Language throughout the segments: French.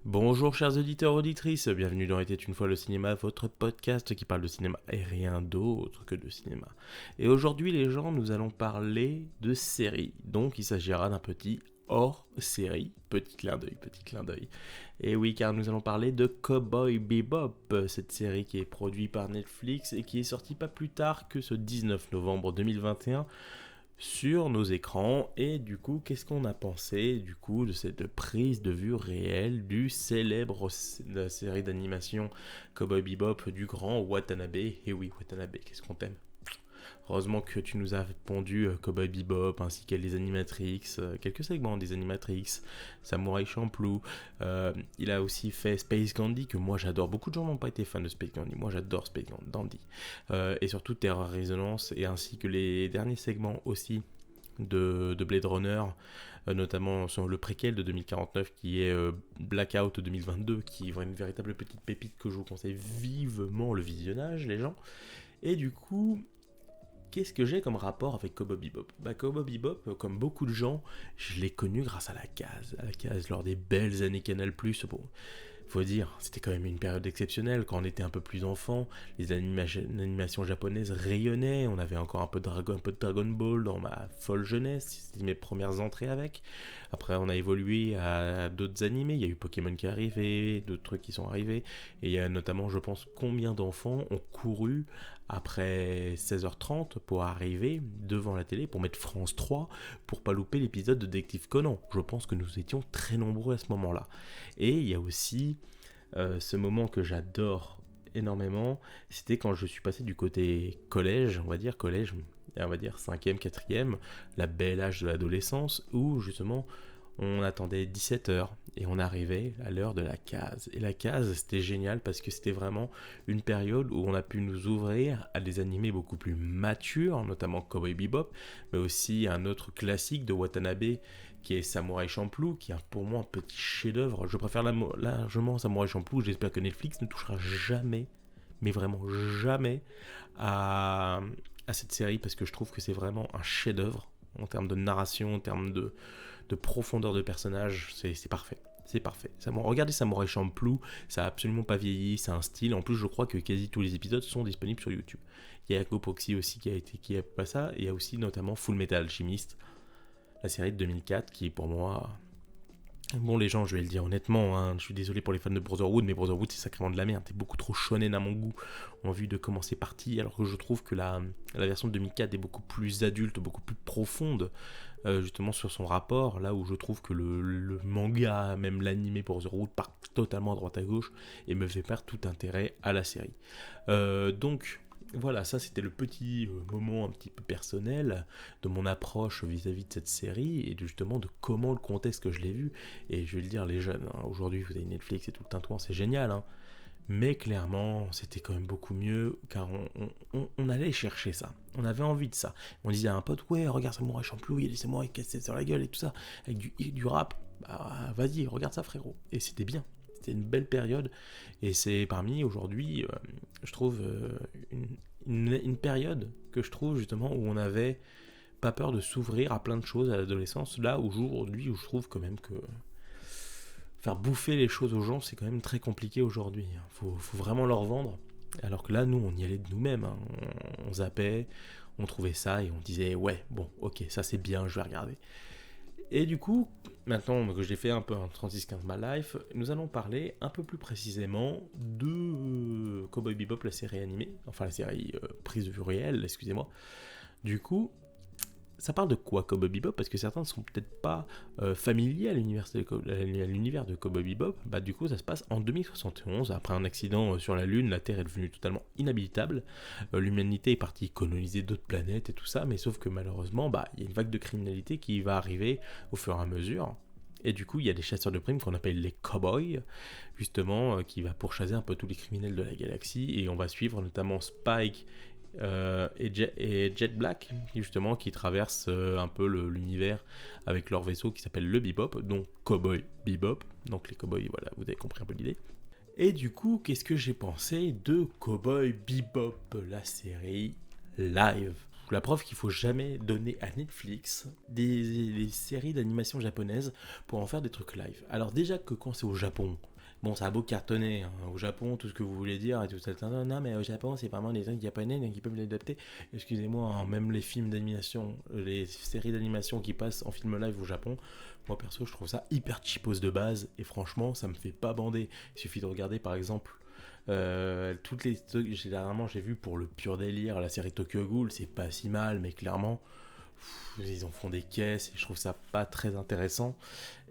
Bonjour chers auditeurs auditrices, bienvenue dans Était une fois le cinéma, votre podcast qui parle de cinéma et rien d'autre que de cinéma. Et aujourd'hui les gens, nous allons parler de séries, donc il s'agira d'un petit hors-série, petit clin d'œil, petit clin d'œil. Et oui, car nous allons parler de Cowboy Bebop, cette série qui est produite par Netflix et qui est sortie pas plus tard que ce 19 novembre 2021 sur nos écrans. Et du coup, qu'est-ce qu'on a pensé du coup de cette prise de vue réelle du célèbre série d'animation Cowboy Bebop du grand Watanabe? Et oui, Watanabe, qu'est-ce qu'on t'aime. Heureusement que tu nous as répondu Cowboy Bebop ainsi qu'à les Animatrix, quelques segments des Animatrix, Samurai Champloo. Il a aussi fait Space Dandy que moi j'adore. Beaucoup de gens n'ont pas été fans de Space Dandy. Moi j'adore Space Dandy. Et surtout Terror Resonance et ainsi que les derniers segments aussi de Blade Runner, notamment sur le préquel de 2049 qui est Blackout 2022, qui est une véritable petite pépite que je vous conseille vivement le visionnage, les gens. Et du coup, qu'est-ce que j'ai comme rapport avec Cowboy Bebop? Cowboy Bebop, comme beaucoup de gens, je l'ai connu grâce à la case lors des belles années Canal+. Bon, faut dire, c'était quand même une période exceptionnelle. Quand on était un peu plus enfant, les animations japonaises rayonnaient. On avait encore un peu de Dragon Ball dans ma folle jeunesse. C'était mes premières entrées avec. Après, on a évolué à d'autres animés. Il y a eu Pokémon qui est arrivé, d'autres trucs qui sont arrivés. Et il y a notamment, je pense, combien d'enfants ont couru après 16h30 pour arriver devant la télé, pour mettre France 3, pour pas louper l'épisode de Détective Conan. Je pense que nous étions très nombreux à ce moment-là. Et il y a aussi ce moment que j'adore énormément, c'était quand je suis passé du côté collège, on va dire 5e, 4e, la belle âge de l'adolescence, où justement on attendait 17h et on arrivait à l'heure de la case. Et la case, c'était génial parce que c'était vraiment une période où on a pu nous ouvrir à des animés beaucoup plus matures, notamment Cowboy Bebop, mais aussi un autre classique de Watanabe qui est Samurai Champloo, qui est pour moi un petit chef-d'œuvre. Je préfère largement Samurai Champloo. J'espère que Netflix ne touchera jamais, mais vraiment jamais, à, à cette série parce que je trouve que c'est vraiment un chef-d'œuvre en termes de narration, en termes de profondeur de personnage. C'est parfait. C'est parfait. Regardez Samurai Champloo, ça a absolument pas vieilli, c'est un style. En plus, je crois que quasi tous les épisodes sont disponibles sur YouTube. Il y a Gopoxy aussi qui a pas ça, et il y a aussi notamment Full Metal Alchemist, la série de 2004 qui pour moi... Bon les gens, je vais le dire honnêtement, hein, je suis désolé pour les fans de Brotherhood, mais Brotherhood c'est sacrément de la merde, c'est beaucoup trop shonen à mon goût en vue de comment c'est parti, alors que je trouve que la version de 2004 est beaucoup plus adulte, beaucoup plus profonde, justement sur son rapport, là où je trouve que le manga, même l'animé Brotherhood, part totalement à droite à gauche et me fait perdre tout intérêt à la série. Donc voilà, ça c'était le petit moment un petit peu personnel de mon approche vis-à-vis de cette série et justement de comment le contexte que je l'ai vu. Et je vais le dire, les jeunes, hein, aujourd'hui vous avez Netflix et tout le tintouin, c'est génial, hein, mais clairement c'était quand même beaucoup mieux car on allait chercher ça, on avait envie de ça. On disait à un pote, ouais, regarde Samurai Champloo, il y a des samouraïs cassés sur la gueule et tout ça, avec du rap, bah vas-y, regarde ça frérot. Et c'était bien. C'était une belle période et c'est parmi aujourd'hui, je trouve, une période que je trouve justement où on avait pas peur de s'ouvrir à plein de choses à l'adolescence. Là, aujourd'hui, où je trouve quand même que faire bouffer les choses aux gens, c'est quand même très compliqué aujourd'hui. Faut vraiment leur vendre. Alors que là, nous, on y allait de nous-mêmes, hein. On zappait, on trouvait ça et on disait, ouais, bon, ok, ça c'est bien, je vais regarder. Et du coup, maintenant que j'ai fait un peu un 36-15 My Life, nous allons parler un peu plus précisément de Cowboy Bebop, la série animée, enfin la série prise de vue réelle, excusez-moi. Du coup, ça parle de quoi Cowboy Bebop? Parce que certains ne sont peut-être pas familiers à l'univers de Cowboy Bebop. Bah, du coup, ça se passe en 2071. Après un accident sur la Lune, la Terre est devenue totalement inhabitable. L'humanité est partie coloniser d'autres planètes et tout ça, mais sauf que malheureusement, bah, il y a une vague de criminalité qui va arriver au fur et à mesure. Et du coup, il y a des chasseurs de primes qu'on appelle les cowboys, justement, qui va pourchasser un peu tous les criminels de la galaxie. Et on va suivre notamment Spike et Jet Black, justement, qui traversent un peu l'univers avec leur vaisseau qui s'appelle le Bebop, donc Cowboy Bebop. Donc les cowboys, voilà, vous avez compris un peu l'idée. Et du coup, qu'est-ce que j'ai pensé de Cowboy Bebop, la série live? La preuve qu'il faut jamais donner à Netflix des séries d'animation japonaises pour en faire des trucs live. Alors déjà que quand c'est au Japon, bon, ça a beau cartonner, hein. Au Japon, tout ce que vous voulez dire et tout ça. Non, mais au Japon, c'est vraiment des trucs japonais, donc ils peuvent l'adapter. Excusez-moi, hein, même les films d'animation, les séries d'animation qui passent en film live au Japon, moi perso, je trouve ça hyper cheapos de base. Et franchement, ça me fait pas bander. Il suffit de regarder par exemple toutes les trucs, généralement j'ai vu pour le pur délire la série Tokyo Ghoul, c'est pas si mal, mais clairement ils en font des caisses et je trouve ça pas très intéressant.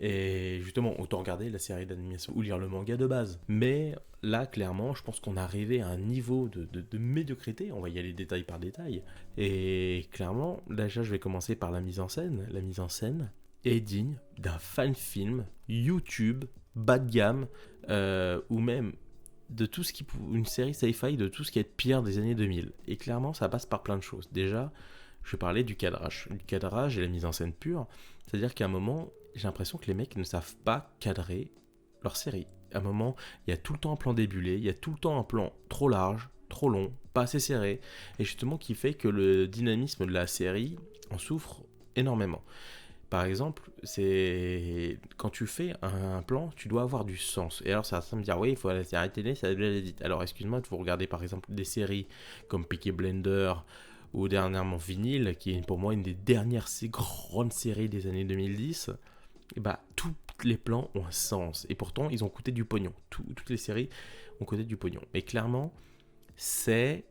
Et justement, autant regarder la série d'animation ou lire le manga de base. Mais là, clairement, je pense qu'on est arrivé à un niveau de médiocrité. On va y aller détail par détail. Et clairement, déjà, je vais commencer par la mise en scène. La mise en scène est digne d'un fan film YouTube bas de gamme, ou même de tout ce qui une série sci-fi de tout ce qui est pire des années 2000. Et clairement, ça passe par plein de choses. Déjà, je vais parler du cadrage et la mise en scène pure. C'est-à-dire qu'à un moment, j'ai l'impression que les mecs ne savent pas cadrer leur série. À un moment, il y a tout le temps un plan débulé, il y a tout le temps un plan trop large, trop long, pas assez serré, et justement qui fait que le dynamisme de la série en souffre énormément. Par exemple, c'est quand tu fais un plan, tu dois avoir du sens. Et alors ça va me dire, oui, il faut arrêter, ça doit aller vite. Alors excuse-moi, vous regardez par exemple des séries comme Peaky Blinders ou dernièrement Vinyl, qui est pour moi une des dernières grandes séries des années 2010, et bah tous les plans ont un sens. Et pourtant, ils ont coûté du pognon. Toutes les séries ont coûté du pognon. Et clairement, cette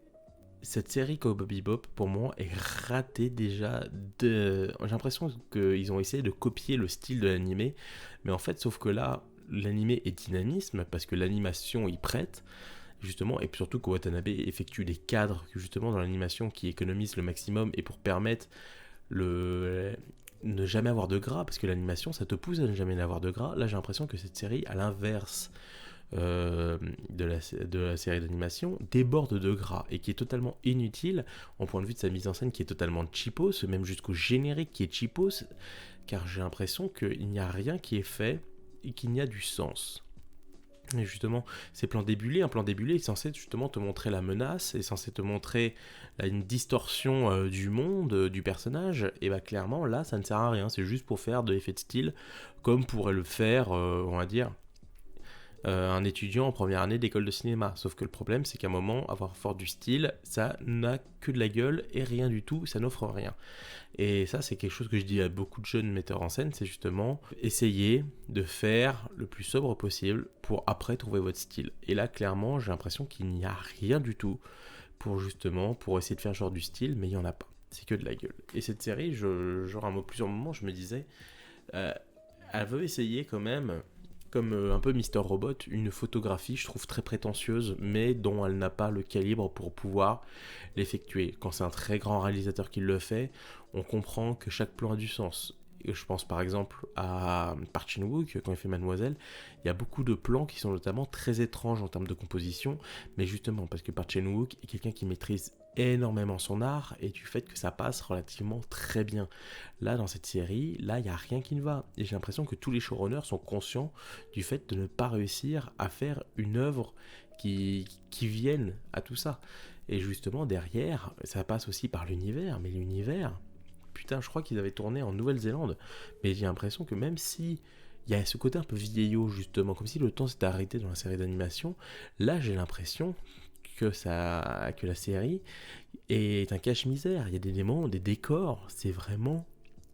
série Cowboy Bebop, pour moi, est ratée déjà. J'ai l'impression qu'ils ont essayé de copier le style de l'animé, mais en fait, sauf que là, l'animé est dynamisme, parce que l'animation y prête, justement, et surtout que Watanabe effectue des cadres, justement, dans l'animation qui économisent le maximum, et pour permettre ne jamais avoir de gras, parce que l'animation, ça te pousse à ne jamais avoir de gras. Là, j'ai l'impression que cette série, à l'inverse de la série d'animation, déborde de gras et qui est totalement inutile en point de vue de sa mise en scène qui est totalement cheapos, même jusqu'au générique qui est cheapos, car j'ai l'impression qu'il n'y a rien qui est fait et qu'il n'y a du sens. Et justement, ces plans débulés, un plan débulé est censé justement te montrer la menace, est censé te montrer une distorsion du monde, du personnage, et bah clairement là ça ne sert à rien, c'est juste pour faire de l'effet de style, comme pourrait le faire, on va dire, un étudiant en première année d'école de cinéma. Sauf que le problème, c'est qu'à un moment, avoir fort du style, ça n'a que de la gueule et rien du tout, ça n'offre rien. Et ça, c'est quelque chose que je dis à beaucoup de jeunes metteurs en scène, c'est justement essayer de faire le plus sobre possible pour après trouver votre style. Et là, clairement, j'ai l'impression qu'il n'y a rien du tout pour essayer de faire genre du style, mais il n'y en a pas. C'est que de la gueule. Et cette série, genre à plusieurs moments, je me disais, elle veut essayer quand même, comme un peu Mister Robot, une photographie, je trouve très prétentieuse, mais dont elle n'a pas le calibre pour pouvoir l'effectuer. Quand c'est un très grand réalisateur qui le fait, on comprend que chaque plan a du sens. Et je pense par exemple à Park Chan-wook, quand il fait Mademoiselle, il y a beaucoup de plans qui sont notamment très étranges en termes de composition, mais justement parce que Park Chan-wook est quelqu'un qui maîtrise énormément son art et du fait que ça passe relativement très bien. Là, dans cette série, là, il n'y a rien qui ne va. Et j'ai l'impression que tous les showrunners sont conscients du fait de ne pas réussir à faire une œuvre qui vienne à tout ça. Et justement, derrière, ça passe aussi par l'univers, mais l'univers, putain, je crois qu'ils avaient tourné en Nouvelle-Zélande, mais j'ai l'impression que même si il y a ce côté un peu vieillot, justement, comme si le temps s'était arrêté dans la série d'animation, là, j'ai l'impression que la série est un cache-misère. Il y a des éléments, des décors, c'est vraiment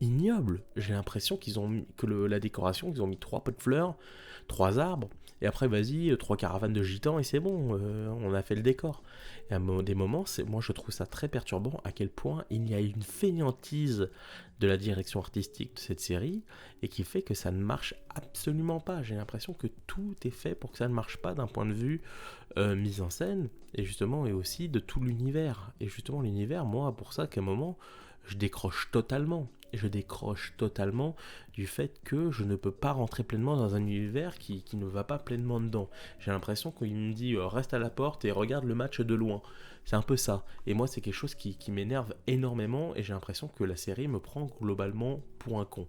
ignoble. J'ai l'impression la décoration, ils ont mis 3 pots de fleurs, 3 arbres, et après vas-y, 3 caravanes de gitans et c'est bon, on a fait le décor. Et à des moments, moi je trouve ça très perturbant à quel point il y a une fainéantise de la direction artistique de cette série et qui fait que ça ne marche absolument pas. J'ai l'impression que tout est fait pour que ça ne marche pas d'un point de vue mise en scène et justement et aussi de tout l'univers. Et justement l'univers, moi pour ça qu'à un moment je décroche totalement. Je décroche totalement du fait que je ne peux pas rentrer pleinement dans un univers qui ne va pas pleinement dedans. J'ai l'impression qu'il me dit reste à la porte et regarde le match de loin. C'est un peu ça. Et moi, c'est quelque chose qui m'énerve énormément et j'ai l'impression que la série me prend globalement pour un con.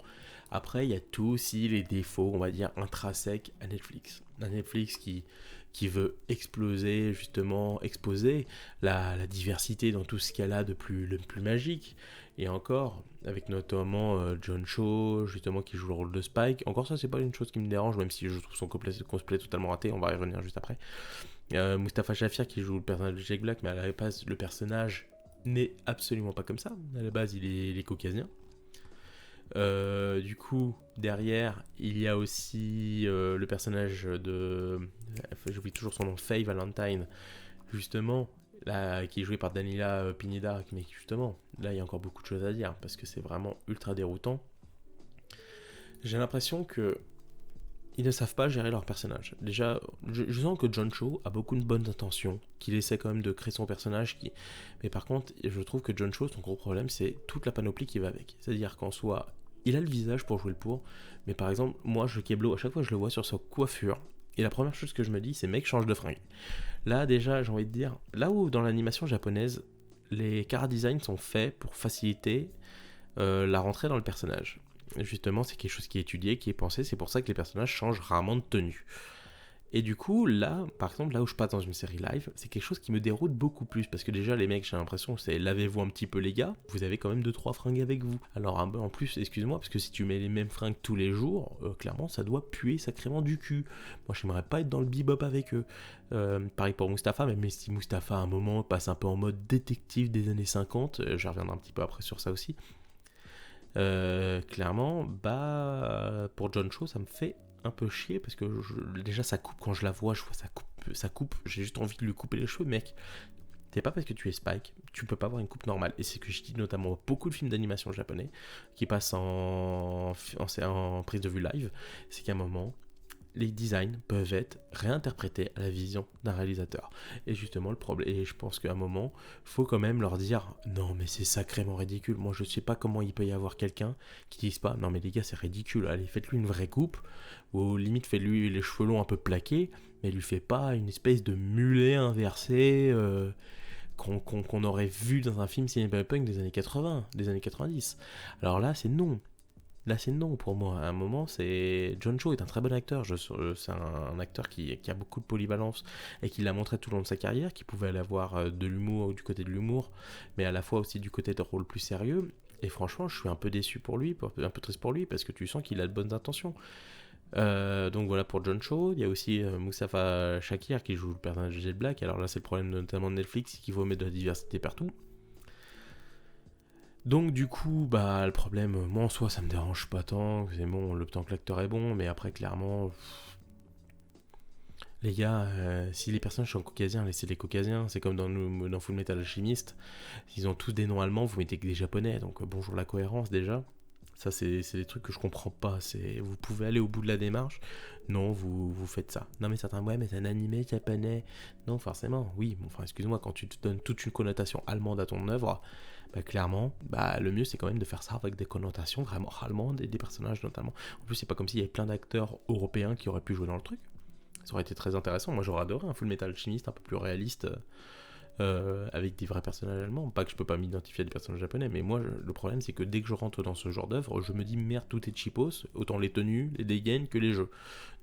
Après, il y a tout aussi les défauts, on va dire, intrinsèques à Netflix. Un Netflix qui veut exploser, justement, exposer la diversité dans tout ce qu'elle a de le plus magique. Et encore, avec notamment John Cho, justement, qui joue le rôle de Spike. Encore ça, c'est pas une chose qui me dérange, même si je trouve son cosplay totalement raté, on va y revenir juste après. Mustapha Shafir qui joue le personnage de Jack Black, mais à la base, le personnage n'est absolument pas comme ça. À la base, il est caucasien. Du coup, derrière, il y a aussi le personnage de. J'oublie toujours son nom, Faye Valentine, justement, là, qui est joué par Daniela Pineda. Mais justement, là, il y a encore beaucoup de choses à dire parce que c'est vraiment ultra déroutant. J'ai l'impression que ils ne savent pas gérer leur personnage. Déjà, je sens que John Cho a beaucoup de bonnes intentions, qu'il essaie quand même de créer son personnage. Mais par contre, je trouve que John Cho, son gros problème, c'est toute la panoplie qui va avec. C'est-à-dire qu'en soi, il a le visage pour jouer le pour, mais par exemple, moi, Keblo, à chaque fois que je le vois sur sa coiffure, et la première chose que je me dis, c'est mec, change de fringue. Là, déjà, j'ai envie de dire, là où dans l'animation japonaise, les chara designs sont faits pour faciliter la rentrée dans le personnage. Justement, c'est quelque chose qui est étudié, qui est pensé, c'est pour ça que les personnages changent rarement de tenue. Et du coup, là, par exemple, là où je passe dans une série live, c'est quelque chose qui me déroute beaucoup plus. Parce que déjà, les mecs, j'ai l'impression, c'est lavez-vous un petit peu les gars, vous avez quand même 2-3 fringues avec vous. Alors, en plus, excuse-moi, parce que si tu mets les mêmes fringues tous les jours, clairement, ça doit puer sacrément du cul. Moi, j'aimerais pas être dans le bebop avec eux. Pareil pour Mustapha, même si Mustapha, à un moment, passe un peu en mode détective des années 50, je reviendrai un petit peu après sur ça aussi. Clairement, pour John Cho, ça me fait un peu chier parce que déjà ça coupe quand je la vois, je vois ça coupe, j'ai juste envie de lui couper les cheveux, mec. C'est pas parce que tu es Spike, tu peux pas avoir une coupe normale. Et c'est ce que je dis notamment à beaucoup de films d'animation japonais qui passent en prise de vue live, c'est qu'à un moment, les designs peuvent être réinterprétés à la vision d'un réalisateur. Et justement, le problème, et je pense qu'à un moment, faut quand même leur dire non, mais c'est sacrément ridicule. Moi, je sais pas comment il peut y avoir quelqu'un qui dise pas non, mais les gars, c'est ridicule. Allez, faites-lui une vraie coupe, ou limite, faites-lui les cheveux longs un peu plaqués, mais lui fait pas une espèce de mulet inversé qu'on aurait vu dans un film cyberpunk des années 80, des années 90. Alors là, c'est non. Là, c'est non pour moi. À un moment, c'est John Cho est un très bon acteur. C'est un acteur qui a beaucoup de polyvalence et qui l'a montré tout au long de sa carrière, qui pouvait aller avoir de l'humour du côté de l'humour, mais à la fois aussi du côté de rôle plus sérieux. Et franchement, je suis un peu déçu pour lui, un peu triste pour lui, parce que tu sens qu'il a de bonnes intentions. Donc voilà pour John Cho. Il y a aussi Mustapha Shakir qui joue le personnage de Jet Black. Alors là, c'est le problème notamment de Netflix, c'est qu'il faut mettre de la diversité partout. Donc du coup, le problème, moi en soi ça me dérange pas tant, c'est bon, le temps que l'acteur est bon, mais après clairement, les gars, si les personnages sont caucasiens, laissez les caucasiens, c'est comme dans Full Metal Alchemist, ils ont tous des noms allemands, vous mettez que des japonais, donc bonjour la cohérence déjà. Ça c'est des trucs que je comprends pas, vous pouvez aller au bout de la démarche, non vous faites ça. Non mais certains, ouais mais c'est un animé japonais, non forcément, oui, bon, enfin excuse-moi, quand tu te donnes toute une connotation allemande à ton œuvre, clairement, le mieux c'est quand même de faire ça avec des connotations vraiment allemandes et des personnages notamment. En plus, c'est pas comme s'il y avait plein d'acteurs européens qui auraient pu jouer dans le truc. Ça aurait été très intéressant. Moi, j'aurais adoré un Full Metal Alchemist un peu plus réaliste avec des vrais personnages allemands. Pas que je peux pas m'identifier à des personnages japonais, mais moi, le problème c'est que dès que je rentre dans ce genre d'œuvre, je me dis merde, tout est cheapos, autant les tenues, les dégaines que les jeux.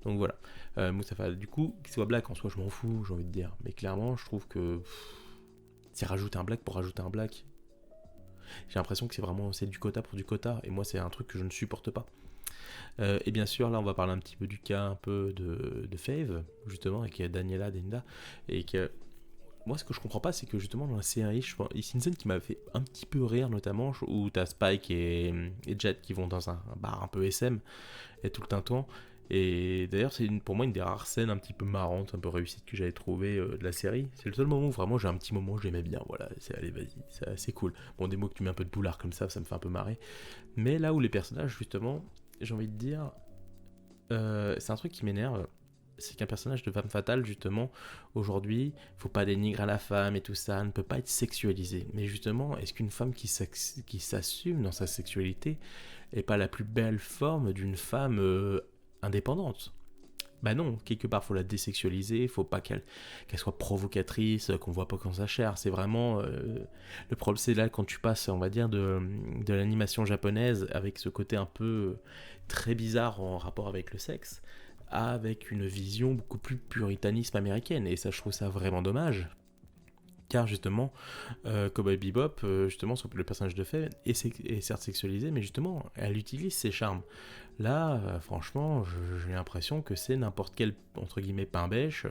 Donc voilà. Moustapha, du coup, qu'il soit black en soi, je m'en fous, j'ai envie de dire. Mais clairement, je trouve que c'est rajouter un black pour rajouter un black. J'ai l'impression que c'est du quota pour du quota, et moi c'est un truc que je ne supporte pas. Et bien sûr, là on va parler un petit peu du cas un peu de Fave, justement, avec Daniela Denda, et que moi ce que je comprends pas, c'est que justement dans la série, c'est une scène qui m'a fait un petit peu rire, notamment, où t'as Spike et Jet qui vont dans un bar un peu SM, et tout le temps. Et d'ailleurs, c'est pour moi une des rares scènes un petit peu marrantes, un peu réussites que j'avais trouvé de la série. C'est le seul moment où vraiment j'ai un petit moment où j'aimais bien. Voilà, allez, vas-y, c'est cool. Bon, des mots que tu mets un peu de boulard comme ça me fait un peu marrer. Mais là où les personnages, justement, j'ai envie de dire, c'est un truc qui m'énerve. C'est qu'un personnage de femme fatale, justement, aujourd'hui, faut pas dénigrer à la femme et tout ça, ne peut pas être sexualisée. Mais justement, est-ce qu'une femme qui s'assume dans sa sexualité est pas la plus belle forme d'une femme indépendante? Bah non, quelque part, faut la désexualiser, faut pas qu'elle soit provocatrice, qu'on voit pas quand sa chair. C'est vraiment... le problème, c'est là quand tu passes, on va dire, de l'animation japonaise, avec ce côté un peu très bizarre en rapport avec le sexe, avec une vision beaucoup plus puritanisme américaine. Et ça, je trouve ça vraiment dommage. Car justement, Cowboy Bebop, justement, le personnage de Faye est certes sexualisé, mais justement, elle utilise ses charmes. Là, franchement, j'ai l'impression que c'est n'importe quel, entre guillemets, pain bêche.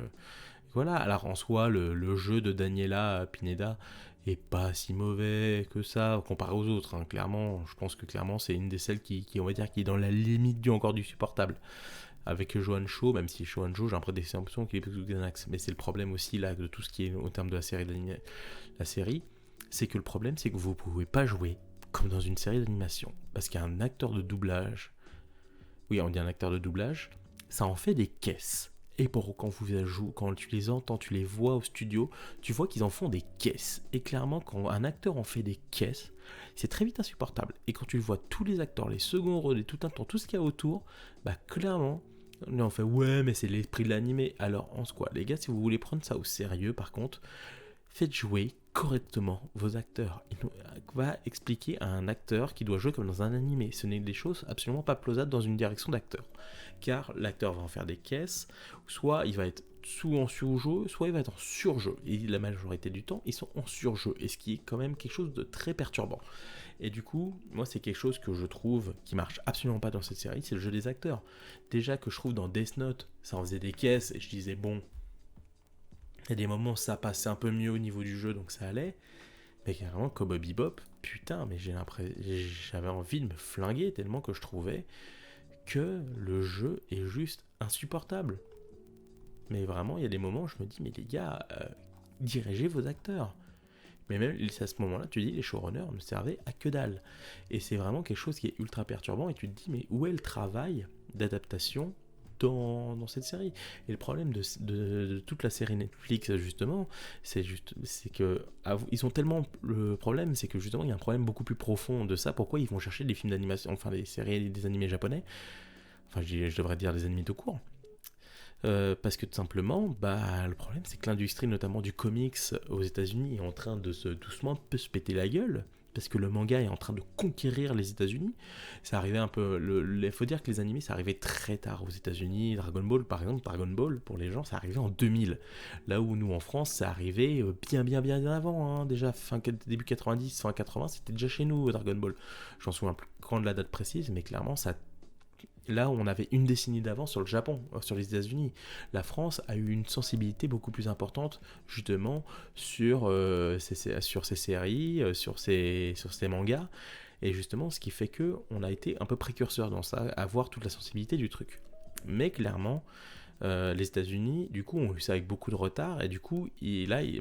Voilà, alors en soi, le jeu de Daniela Pineda est pas si mauvais que ça, comparé aux autres. Hein. Clairement, je pense que clairement, c'est une des celles on va dire, qui est dans la limite du supportable. Avec Johan Cho, même si Johan Cho, j'ai un peu des impressions qu'il est plus Xanax. Mais c'est le problème aussi, là, de tout ce qui est au terme de la série, c'est que le problème, c'est que vous pouvez pas jouer comme dans une série d'animation. Parce qu'il y a un acteur de doublage. Oui, on dit un acteur de doublage. Ça en fait des caisses. Et quand tu les entends, tu les vois au studio, tu vois qu'ils en font des caisses. Et clairement, quand un acteur en fait des caisses, c'est très vite insupportable. Et quand tu vois tous les acteurs, les seconds rôles et tout un temps, tout ce qu'il y a autour, bah clairement, on fait ouais, mais c'est l'esprit de l'animé. Alors, en quoi, les gars, si vous voulez prendre ça au sérieux, par contre, faites jouer correctement vos acteurs. Il va expliquer à un acteur qui doit jouer comme dans un animé. Ce n'est des choses absolument pas plausables dans une direction d'acteur. Car l'acteur va en faire des caisses, soit il va être en surjeu, soit il va être en surjeu. Et la majorité du temps, ils sont en surjeu. Et ce qui est quand même quelque chose de très perturbant. Et du coup, moi, c'est quelque chose que je trouve qui marche absolument pas dans cette série, c'est le jeu des acteurs. Déjà que je trouve dans Death Note, ça en faisait des caisses, et je disais, bon, il y a des moments ça passait un peu mieux au niveau du jeu, donc ça allait. Mais carrément, Cowboy Bebop, putain, mais j'avais envie de me flinguer tellement que je trouvais que le jeu est juste insupportable. Mais vraiment, il y a des moments où je me dis, mais les gars, dirigez vos acteurs. Mais même à ce moment-là, tu dis, les showrunners ne servaient à que dalle. Et c'est vraiment quelque chose qui est ultra perturbant, et tu te dis, mais où est le travail d'adaptation dans cette série? Et le problème de toute la série Netflix, justement, c'est que ils ont tellement... Le problème, c'est que justement, il y a un problème beaucoup plus profond de ça. Pourquoi ils vont chercher des films d'animation, enfin des séries, des animés japonais, enfin je devrais dire des animés tout court. Parce que tout simplement, le problème c'est que l'industrie notamment du comics aux États-Unis est en train de doucement se péter la gueule, parce que le manga est en train de conquérir les États-Unis. Ça arrivait un peu, il faut dire que les animés ça arrivait très tard aux États-Unis. Dragon Ball par exemple, Dragon Ball pour les gens ça arrivait en 2000, là où nous en France ça arrivait bien avant, hein. Déjà début 90, fin 80 c'était déjà chez nous Dragon Ball. J'en souviens plus quand de la date précise, mais clairement ça. Là, on avait une décennie d'avance sur le Japon, sur les États-Unis. La France a eu une sensibilité beaucoup plus importante, justement, sur ces séries, sur ces mangas. Et justement, ce qui fait qu'on a été un peu précurseur dans ça, à voir toute la sensibilité du truc. Mais clairement, les États-Unis, du coup, ont eu ça avec beaucoup de retard. Et du coup,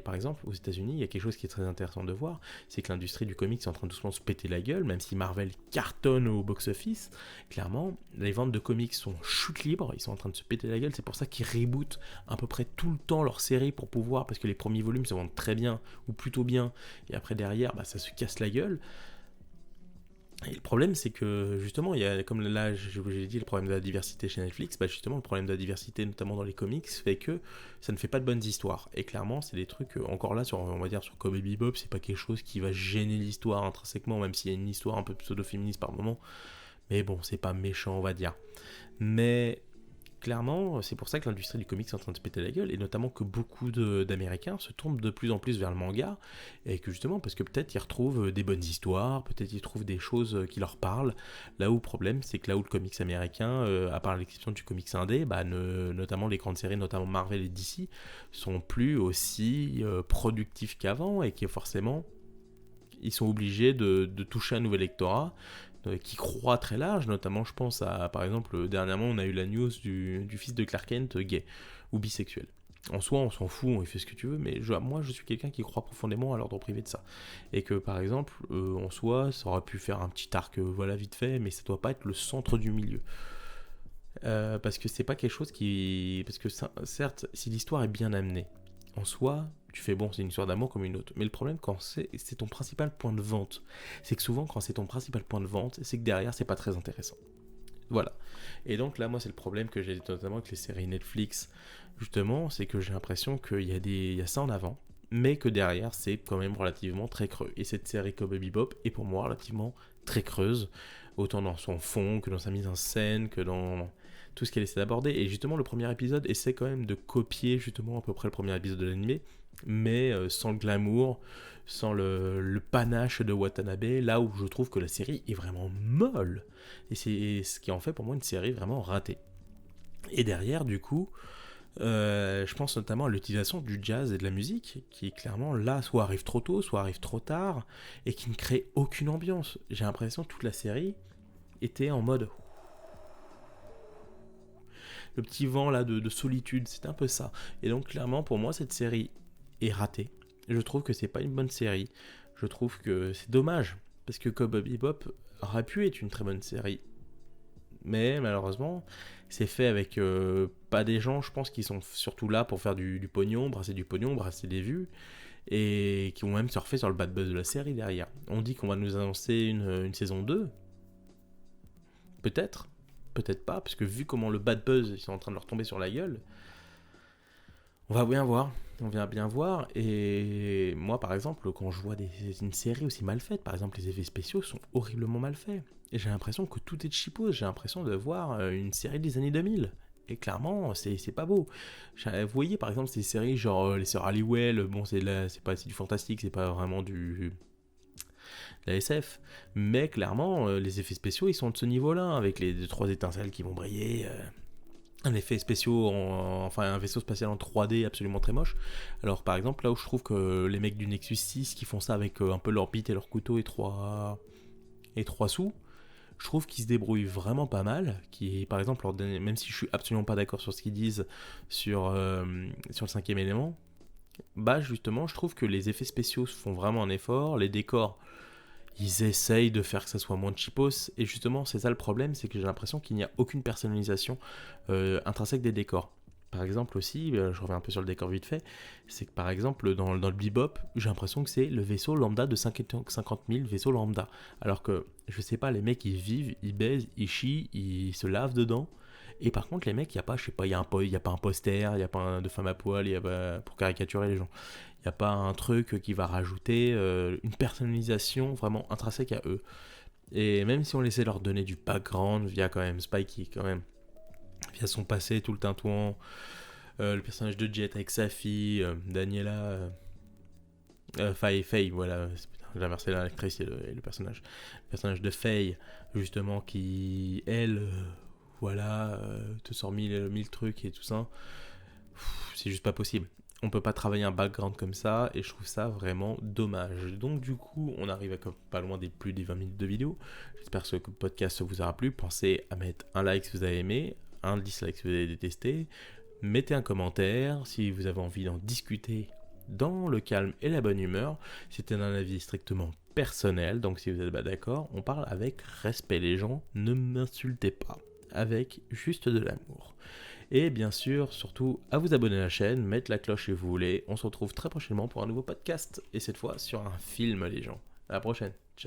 par exemple, aux États-Unis, il y a quelque chose qui est très intéressant de voir, c'est que l'industrie du comics est en train de doucement se péter la gueule, même si Marvel cartonne au box-office. Clairement, les ventes de comics sont chute libre, ils sont en train de se péter la gueule. C'est pour ça qu'ils rebootent à peu près tout le temps leurs séries pour pouvoir, parce que les premiers volumes se vendent très bien, ou plutôt bien, et après derrière, ça se casse la gueule. Et le problème, c'est que justement, il y a, comme là, j'ai dit, le problème de la diversité chez Netflix, justement, le problème de la diversité, notamment dans les comics, fait que ça ne fait pas de bonnes histoires. Et clairement, c'est des trucs, encore là, on va dire, sur Cowboy Bebop, c'est pas quelque chose qui va gêner l'histoire intrinsèquement, même s'il y a une histoire un peu pseudo-féministe par moment. Mais bon, c'est pas méchant, on va dire. Mais clairement, c'est pour ça que l'industrie du comics est en train de se péter la gueule, et notamment que beaucoup d'Américains se tournent de plus en plus vers le manga, et que justement, parce que peut-être ils retrouvent des bonnes histoires, peut-être ils trouvent des choses qui leur parlent, là où le problème, c'est que là où le comics américain, à part l'exception du comics indé, notamment les grandes séries, notamment Marvel et DC, sont plus aussi productifs qu'avant, et que forcément, ils sont obligés de toucher un nouvel lectorat, qui croit très large, notamment je pense à, par exemple, dernièrement on a eu la news du fils de Clark Kent gay ou bisexuel. En soi on s'en fout, on fait ce que tu veux, mais moi je suis quelqu'un qui croit profondément à l'ordre privé de ça. Et que par exemple, en soi, ça aurait pu faire un petit arc, vite fait, mais ça doit pas être le centre du milieu. Parce que c'est pas quelque chose qui... Parce que certes, si l'histoire est bien amenée, en soi, tu fais bon, c'est une histoire d'amour comme une autre. Mais le problème, quand c'est ton principal point de vente, c'est que souvent, quand c'est ton principal point de vente, c'est que derrière, c'est pas très intéressant. Voilà. Et donc là, moi, c'est le problème que j'ai notamment avec les séries Netflix, justement, c'est que j'ai l'impression il y a ça en avant, mais que derrière, c'est quand même relativement très creux. Et cette série Cowboy Bebop est pour moi relativement très creuse, autant dans son fond que dans sa mise en scène, que dans tout ce qu'elle essaie d'aborder. Et justement, le premier épisode essaie quand même de copier justement à peu près le premier épisode de l'animé, mais sans le glamour, sans le panache de Watanabe, là où je trouve que la série est vraiment molle. Et c'est ce qui en fait pour moi une série vraiment ratée. Et derrière, du coup, je pense notamment à l'utilisation du jazz et de la musique, qui clairement là, soit arrive trop tôt, soit arrive trop tard, et qui ne crée aucune ambiance. J'ai l'impression que toute la série était en mode le petit vent là de solitude, c'est un peu ça. Et donc clairement pour moi cette série est ratée. Je trouve que c'est pas une bonne série. Je trouve que c'est dommage parce que Cowboy Bebop aurait pu être une très bonne série. Mais malheureusement, c'est fait avec pas des gens, je pense, qui sont surtout là pour faire du pognon, brasser du pognon, brasser des vues, et qui vont même surfer sur le bad buzz de la série derrière. On dit qu'on va nous annoncer une saison 2, peut-être, peut-être pas, parce que vu comment le bad buzz, ils sont en train de leur tomber sur la gueule, on va bien voir. On vient bien voir. Et moi, par exemple, quand je vois une série aussi mal faite, par exemple, les effets spéciaux sont horriblement mal faits. Et j'ai l'impression que tout est cheapos. J'ai l'impression de voir une série des années 2000. Et clairement, c'est pas beau. Vous voyez, par exemple, ces séries genre les sœurs Halliwell, bon, c'est du fantastique, c'est pas vraiment la SF. Mais clairement, les effets spéciaux, ils sont de ce niveau-là, avec les 2-3 étincelles qui vont briller. Un effet spéciaux, enfin un vaisseau spatial en 3D absolument très moche. Alors par exemple, là où je trouve que les mecs du Nexus 6 qui font ça avec un peu leur bite et leur couteau et 3 sous, je trouve qu'ils se débrouillent vraiment pas mal. Qui, par exemple, même si je suis absolument pas d'accord sur ce qu'ils disent sur le cinquième élément, bah justement, je trouve que les effets spéciaux font vraiment un effort, les décors ils essayent de faire que ça soit moins cheapos, et justement c'est ça le problème, c'est que j'ai l'impression qu'il n'y a aucune personnalisation intrinsèque des décors. Par exemple aussi, je reviens un peu sur le décor vite fait, c'est que par exemple dans le Bebop, j'ai l'impression que c'est le vaisseau lambda de 50 000 vaisseaux lambda. Alors que, je sais pas, les mecs ils vivent, ils baisent, ils chient, ils se lavent dedans. Et par contre les mecs, il n'y a pas, je sais pas, il y a pas un poster, il n'y a pas de femme à poil, il y a pas, pour caricaturer les gens. Il n'y a pas un truc qui va rajouter une personnalisation vraiment intrinsèque à eux. Et même si on laissait leur donner du background via quand même Spikey, quand même, via son passé, tout le tintouin, le personnage de Jet avec sa fille, Daniela, Faye, voilà, j'ai inversé l'actrice et le personnage. Le personnage de Faye, justement, qui, elle, voilà, te sort mille trucs et tout ça. C'est juste pas possible. On peut pas travailler un background comme ça, et je trouve ça vraiment dommage. Donc du coup, on arrive à pas loin des plus des 20 minutes de vidéo. J'espère que ce podcast vous aura plu. Pensez à mettre un like si vous avez aimé, un dislike si vous avez détesté. Mettez un commentaire si vous avez envie d'en discuter dans le calme et la bonne humeur. C'était un avis strictement personnel, donc si vous n'êtes pas d'accord, on parle avec respect. Les gens, ne m'insultez pas, avec juste de l'amour. Et bien sûr, surtout, à vous abonner à la chaîne, mettre la cloche si vous voulez. On se retrouve très prochainement pour un nouveau podcast. Et cette fois sur un film, les gens. À la prochaine. Ciao.